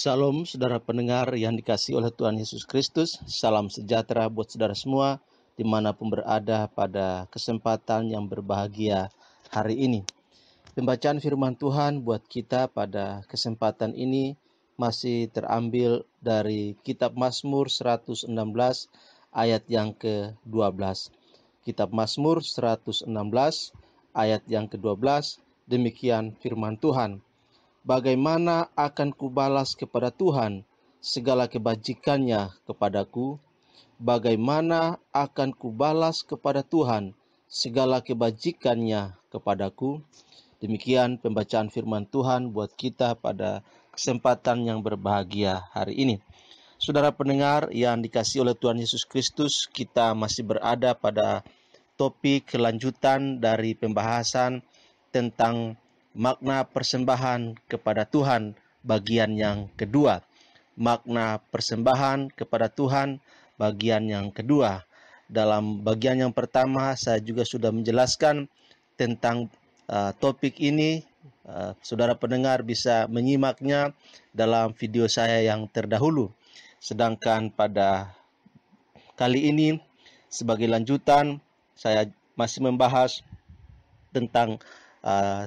Salam saudara pendengar yang dikasihi oleh Tuhan Yesus Kristus. Salam sejahtera buat saudara semua dimanapun berada pada kesempatan yang berbahagia hari ini. Pembacaan firman Tuhan buat kita pada kesempatan ini masih terambil dari kitab Mazmur 116 ayat yang ke-12. Kitab Mazmur 116 ayat yang ke-12, demikian firman Tuhan. Bagaimana akan kubalas kepada Tuhan segala kebajikannya kepadaku? Bagaimana akan kubalas kepada Tuhan segala kebajikannya kepadaku? Demikian pembacaan firman Tuhan buat kita pada kesempatan yang berbahagia hari ini. Saudara pendengar yang dikasihi oleh Tuhan Yesus Kristus, kita masih berada pada topik kelanjutan dari pembahasan tentang makna persembahan kepada Tuhan bagian yang kedua. Makna persembahan kepada Tuhan bagian yang kedua. Dalam bagian yang pertama saya juga sudah menjelaskan tentang topik ini. Saudara pendengar bisa menyimaknya dalam video saya yang terdahulu. Sedangkan pada kali ini sebagai lanjutan saya masih membahas tentang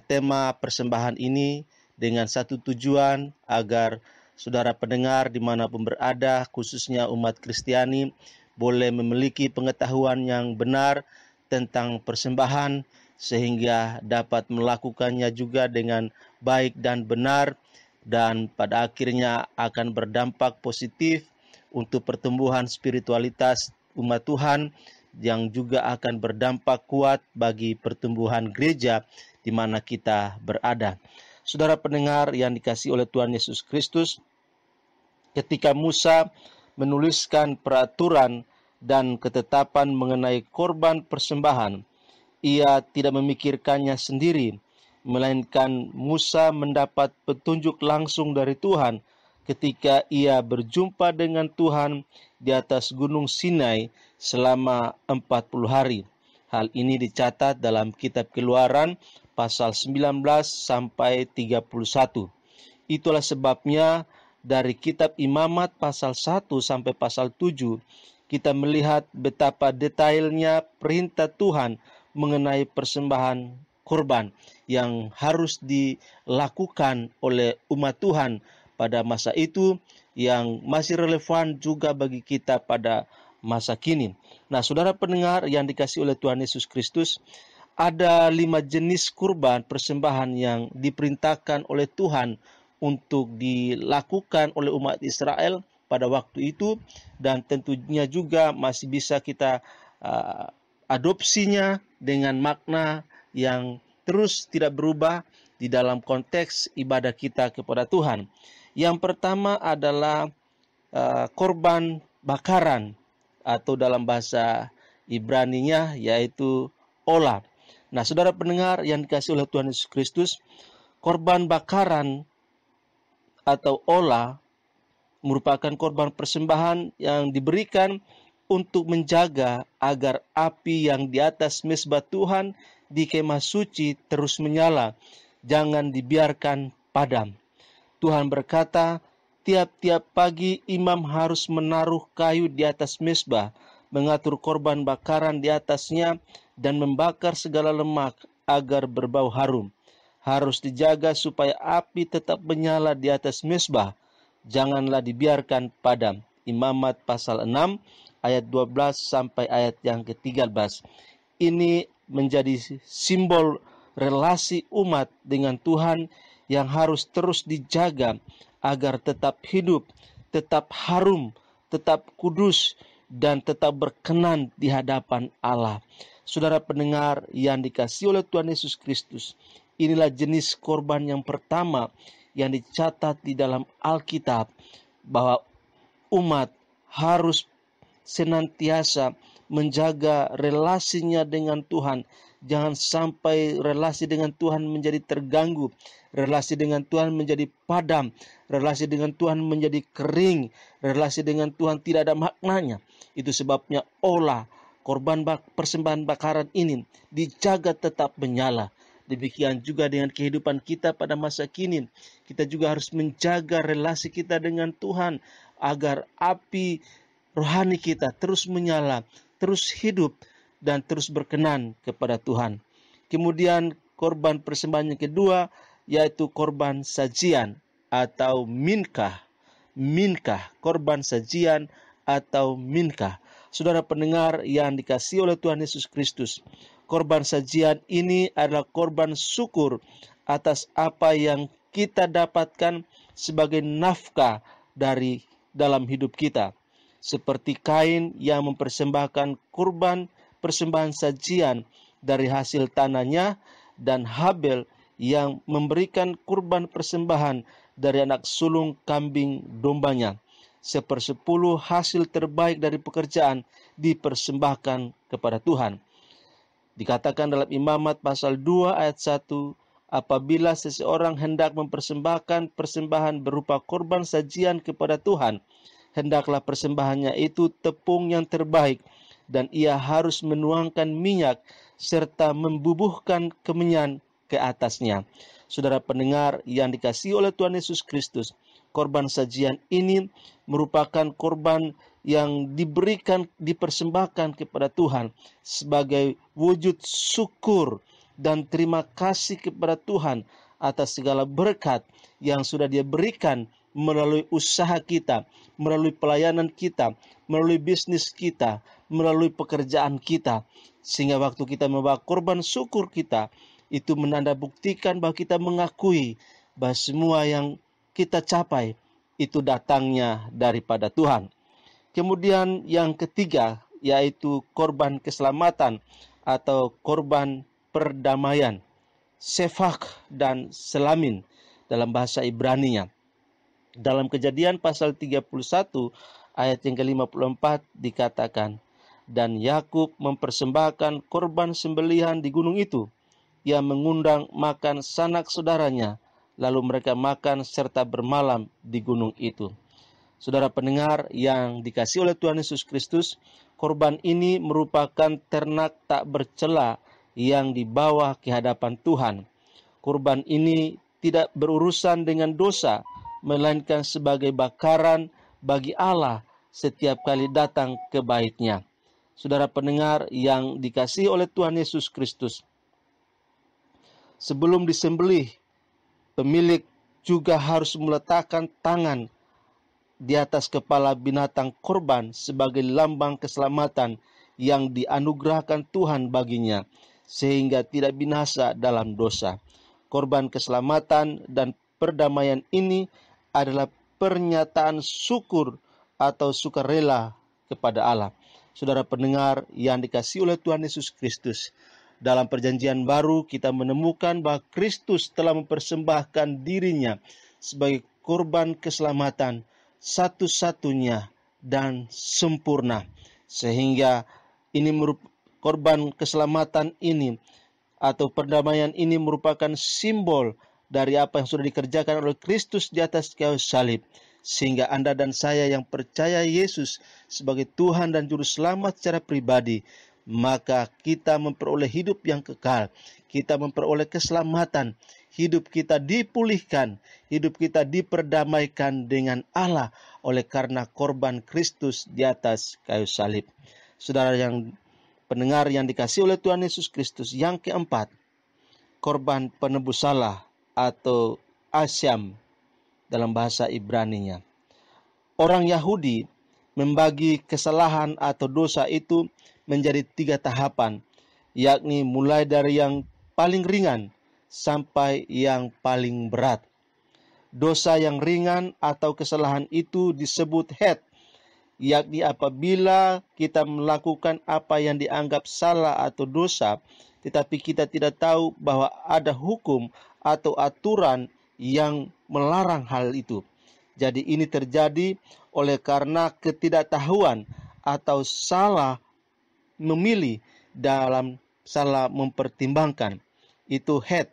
tema persembahan ini dengan satu tujuan agar saudara pendengar dimanapun berada, khususnya umat Kristiani, boleh memiliki pengetahuan yang benar tentang persembahan sehingga dapat melakukannya juga dengan baik dan benar, dan pada akhirnya akan berdampak positif untuk pertumbuhan spiritualitas umat Tuhan yang juga akan berdampak kuat bagi pertumbuhan gereja di mana kita berada. Saudara pendengar yang dikasihi oleh Tuhan Yesus Kristus, ketika Musa menuliskan peraturan dan ketetapan mengenai korban persembahan, ia tidak memikirkannya sendiri, melainkan Musa mendapat petunjuk langsung dari Tuhan ketika ia berjumpa dengan Tuhan di atas Gunung Sinai selama 40 hari. Hal ini dicatat dalam kitab Keluaran pasal 19 sampai 31. Itulah sebabnya dari kitab Imamat pasal 1 sampai pasal 7 kita melihat betapa detailnya perintah Tuhan mengenai persembahan korban yang harus dilakukan oleh umat Tuhan pada masa itu, yang masih relevan juga bagi kita pada masa kini. Nah, saudara pendengar yang dikasihi oleh Tuhan Yesus Kristus, ada 5 jenis kurban persembahan yang diperintahkan oleh Tuhan untuk dilakukan oleh umat Israel pada waktu itu, dan tentunya juga masih bisa kita adopsinya dengan makna yang terus tidak berubah di dalam konteks ibadah kita kepada Tuhan. Yang pertama adalah korban bakaran, atau dalam bahasa Ibraninya yaitu olah. Nah, saudara pendengar yang dikasihi oleh Tuhan Yesus Kristus, korban bakaran atau olah merupakan korban persembahan yang diberikan untuk menjaga agar api yang di atas mezbah Tuhan di kemah suci terus menyala, jangan dibiarkan padam. Tuhan berkata, tiap-tiap pagi imam harus menaruh kayu di atas mezbah, mengatur korban bakaran di atasnya, dan membakar segala lemak agar berbau harum. Harus dijaga supaya api tetap menyala di atas mezbah, janganlah dibiarkan padam. Imamat pasal 6 ayat 12 sampai ayat yang ke-13. Ini menjadi simbol relasi umat dengan Tuhan yang harus terus dijaga agar tetap hidup, tetap harum, tetap kudus, dan tetap berkenan di hadapan Allah. Saudara pendengar yang dikasihi oleh Tuhan Yesus Kristus, inilah jenis korban yang pertama yang dicatat di dalam Alkitab, bahwa umat harus senantiasa menjaga relasinya dengan Tuhan. Jangan sampai relasi dengan Tuhan menjadi terganggu, relasi dengan Tuhan menjadi padam, relasi dengan Tuhan menjadi kering, relasi dengan Tuhan tidak ada maknanya. Itu sebabnya olah korban persembahan bakaran ini dijaga tetap menyala, Demikian juga dengan kehidupan kita pada masa kini. Kita juga harus menjaga relasi kita dengan Tuhan agar api rohani kita terus menyala, terus hidup, dan terus berkenan kepada Tuhan. Kemudian korban persembahan yang kedua yaitu korban sajian atau minkah. Minkah, korban sajian atau minkah. Saudara pendengar yang dikasihi oleh Tuhan Yesus Kristus, korban sajian ini adalah korban syukur atas apa yang kita dapatkan sebagai nafkah dari dalam hidup kita. Seperti Kain yang mempersembahkan kurban persembahan sajian dari hasil tanahnya, dan Habel yang memberikan kurban persembahan dari anak sulung kambing dombanya. 1/10 hasil terbaik dari pekerjaan dipersembahkan kepada Tuhan. Dikatakan dalam Imamat pasal 2 ayat 1, apabila seseorang hendak mempersembahkan persembahan berupa korban sajian kepada Tuhan, hendaklah persembahannya itu tepung yang terbaik, dan ia harus menuangkan minyak serta membubuhkan kemenyan ke atasnya. Saudara pendengar yang dikasihi oleh Tuhan Yesus Kristus, korban sajian ini merupakan korban yang dipersembahkan kepada Tuhan sebagai wujud syukur dan terima kasih kepada Tuhan atas segala berkat yang sudah Dia berikan melalui usaha kita, melalui pelayanan kita, melalui bisnis kita, melalui pekerjaan kita. Sehingga waktu kita membawa korban syukur kita, itu menandabuktikan bahwa kita mengakui bahwa semua yang kita capai itu datangnya daripada Tuhan. Kemudian yang ketiga yaitu korban keselamatan atau korban perdamaian, sefak dan selamin dalam bahasa Ibrani-nya. Dalam Kejadian pasal 31 ayat yang ke-54 dikatakan, dan Yakub mempersembahkan korban sembelihan di gunung itu. Ia mengundang makan sanak saudaranya, lalu mereka makan serta bermalam di gunung itu. Saudara pendengar yang dikasihi oleh Tuhan Yesus Kristus, korban ini merupakan ternak tak bercela yang dibawa ke hadapan Tuhan. Korban ini tidak berurusan dengan dosa, melainkan sebagai bakaran bagi Allah setiap kali datang ke bait-Nya. Saudara pendengar yang dikasihi oleh Tuhan Yesus Kristus, sebelum disembelih, pemilik juga harus meletakkan tangan di atas kepala binatang korban sebagai lambang keselamatan yang dianugerahkan Tuhan baginya, sehingga tidak binasa dalam dosa. Korban keselamatan dan perdamaian ini adalah pernyataan syukur atau sukarela kepada Allah. Saudara pendengar yang dikasihi oleh Tuhan Yesus Kristus, dalam perjanjian baru kita menemukan bahwa Kristus telah mempersembahkan dirinya sebagai korban keselamatan satu-satunya dan sempurna, sehingga ini korban keselamatan ini atau perdamaian ini merupakan simbol dari apa yang sudah dikerjakan oleh Kristus di atas kayu salib, sehingga Anda dan saya yang percaya Yesus sebagai Tuhan dan Juru Selamat secara pribadi, maka kita memperoleh hidup yang kekal, kita memperoleh keselamatan, hidup kita dipulihkan, hidup kita diperdamaikan dengan Allah oleh karena korban Kristus di atas kayu salib. Saudara yang pendengar yang dikasihi oleh Tuhan Yesus Kristus, yang keempat, korban penebus salah atau asyam dalam bahasa Ibrani-nya. Orang Yahudi membagi kesalahan atau dosa itu menjadi 3 tahapan, yakni mulai dari yang paling ringan sampai yang paling berat. Dosa yang ringan atau kesalahan itu disebut het, yakni apabila kita melakukan apa yang dianggap salah atau dosa, tetapi kita tidak tahu bahwa ada hukum atau aturan yang melarang hal itu. Jadi ini terjadi oleh karena ketidaktahuan atau salah memilih dalam salah mempertimbangkan. Itu het.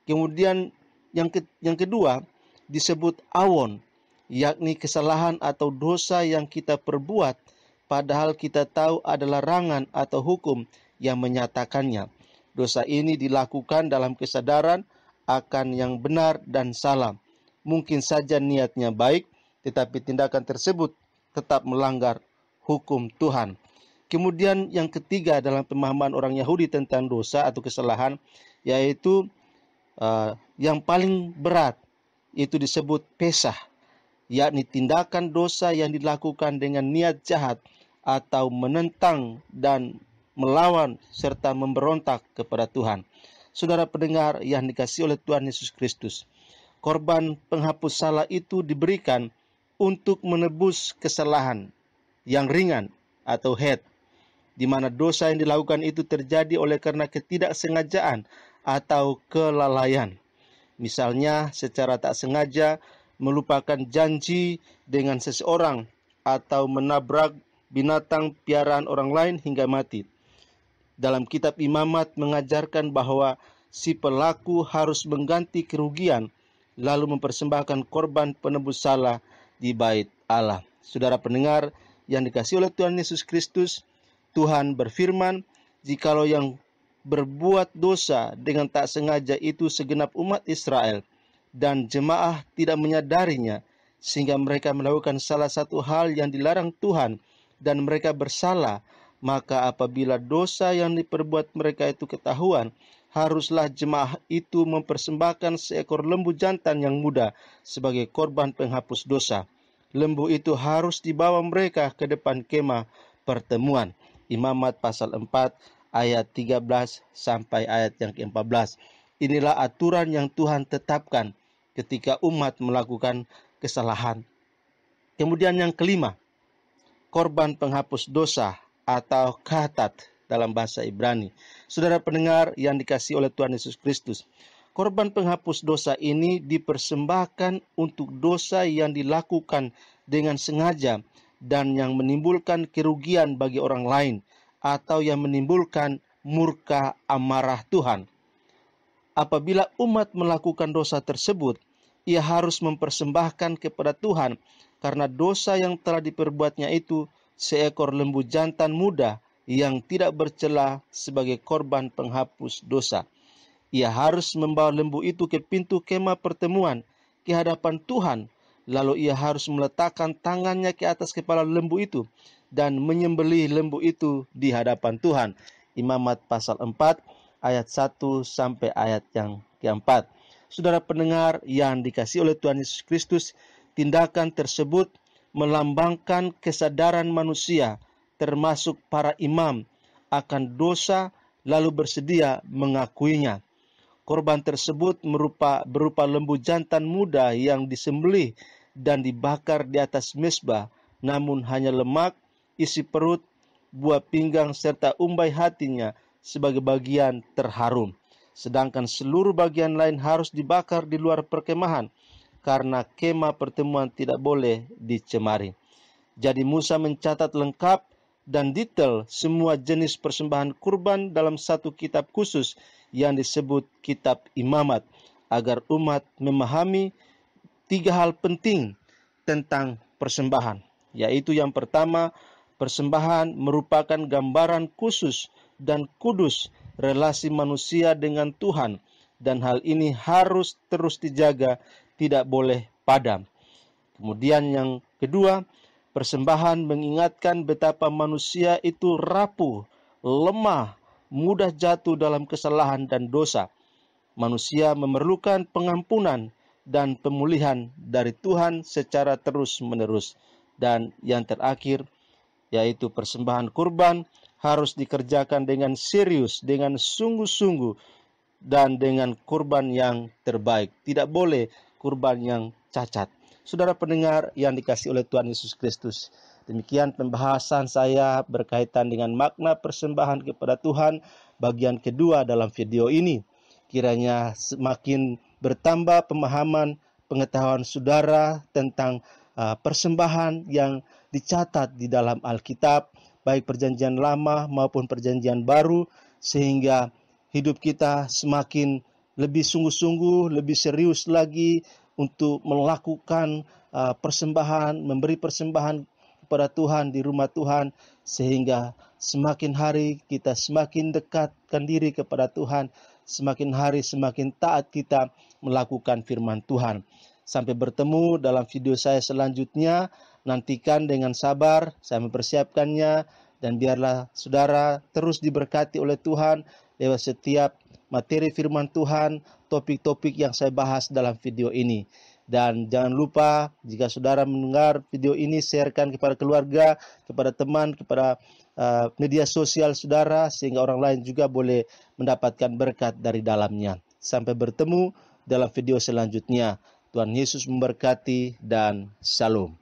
Kemudian yang kedua disebut awon, yakni kesalahan atau dosa yang kita perbuat padahal kita tahu ada larangan atau hukum yang menyatakannya. Dosa ini dilakukan dalam kesadaran akan yang benar dan salah. Mungkin saja niatnya baik, tetapi tindakan tersebut tetap melanggar hukum Tuhan. Kemudian yang ketiga dalam pemahaman orang Yahudi tentang dosa atau kesalahan, yaitu yang paling berat, itu disebut pesah, yakni tindakan dosa yang dilakukan dengan niat jahat atau menentang dan melawan serta memberontak kepada Tuhan. Saudara pendengar yang dikasihi oleh Tuhan Yesus Kristus, korban penghapus salah itu diberikan untuk menebus kesalahan yang ringan atau head, di mana dosa yang dilakukan itu terjadi oleh karena ketidaksengajaan atau kelalaian. Misalnya secara tak sengaja melupakan janji dengan seseorang atau menabrak binatang piaraan orang lain hingga mati. Dalam kitab Imamat mengajarkan bahwa si pelaku harus mengganti kerugian lalu mempersembahkan korban penebus salah di bait Allah. Saudara pendengar yang dikasihi oleh Tuhan Yesus Kristus, Tuhan berfirman, jikalau yang berbuat dosa dengan tak sengaja itu segenap umat Israel, dan jemaah tidak menyadarinya, sehingga mereka melakukan salah satu hal yang dilarang Tuhan, dan mereka bersalah, maka apabila dosa yang diperbuat mereka itu ketahuan, haruslah jemaah itu mempersembahkan seekor lembu jantan yang muda sebagai korban penghapus dosa. Lembu itu harus dibawa mereka ke depan kemah pertemuan. Imamat pasal 4 ayat 13 sampai ayat yang ke-14. Inilah aturan yang Tuhan tetapkan ketika umat melakukan kesalahan. Kemudian yang kelima, korban penghapus dosa atau khatat dalam bahasa Ibrani. Saudara pendengar yang dikasihi oleh Tuhan Yesus Kristus, korban penghapus dosa ini dipersembahkan untuk dosa yang dilakukan dengan sengaja dan yang menimbulkan kerugian bagi orang lain, atau yang menimbulkan murka amarah Tuhan. Apabila umat melakukan dosa tersebut, ia harus mempersembahkan kepada Tuhan karena dosa yang telah diperbuatnya itu seekor lembu jantan muda yang tidak bercela sebagai korban penghapus dosa. Ia harus membawa lembu itu ke pintu kemah pertemuan ke hadapan Tuhan. Lalu ia harus meletakkan tangannya ke atas kepala lembu itu dan menyembelih lembu itu di hadapan Tuhan. Imamat pasal 4 ayat 1 sampai ayat yang keempat. Saudara pendengar yang dikasihi oleh Tuhan Yesus Kristus, tindakan tersebut melambangkan kesadaran manusia, termasuk para imam, akan dosa lalu bersedia mengakuinya. Korban tersebut berupa lembu jantan muda yang disembelih dan dibakar di atas mezbah, namun hanya lemak, isi perut, buah pinggang serta umbai hatinya sebagai bagian terharum. Sedangkan seluruh bagian lain harus dibakar di luar perkemahan, karena kemah pertemuan tidak boleh dicemari. Jadi Musa mencatat lengkap dan detail semua jenis persembahan kurban dalam satu kitab khusus yang disebut kitab Imamat, agar umat memahami 3 hal penting tentang persembahan, yaitu yang pertama, persembahan merupakan gambaran khusus dan kudus relasi manusia dengan Tuhan, dan hal ini harus terus dijaga, tidak boleh padam. Kemudian yang kedua, persembahan mengingatkan betapa manusia itu rapuh, lemah, mudah jatuh dalam kesalahan dan dosa. Manusia memerlukan pengampunan dan pemulihan dari Tuhan secara terus-menerus. Dan yang terakhir, yaitu persembahan kurban harus dikerjakan dengan serius, dengan sungguh-sungguh, dan dengan kurban yang terbaik. Tidak boleh kurban yang cacat. Saudara pendengar yang dikasihi oleh Tuhan Yesus Kristus, demikian pembahasan saya berkaitan dengan makna persembahan kepada Tuhan bagian kedua dalam video ini. Kiranya semakin bertambah pemahaman, pengetahuan saudara tentang persembahan yang dicatat di dalam Alkitab, baik perjanjian lama maupun perjanjian baru, sehingga hidup kita semakin lebih sungguh-sungguh, lebih serius lagi untuk melakukan persembahan, memberi persembahan kepada Tuhan di rumah Tuhan, sehingga semakin hari kita semakin dekatkan diri kepada Tuhan, semakin hari semakin taat kita melakukan firman Tuhan. Sampai bertemu dalam video saya selanjutnya. Nantikan dengan sabar, saya mempersiapkannya, dan biarlah saudara terus diberkati oleh Tuhan lewat setiap materi firman Tuhan, topik-topik yang saya bahas dalam video ini. Dan jangan lupa, jika saudara mendengar video ini, sharekan kepada keluarga, kepada teman, kepada media sosial saudara, sehingga orang lain juga boleh mendapatkan berkat dari dalamnya. Sampai bertemu dalam video selanjutnya. Tuhan Yesus memberkati dan shalom.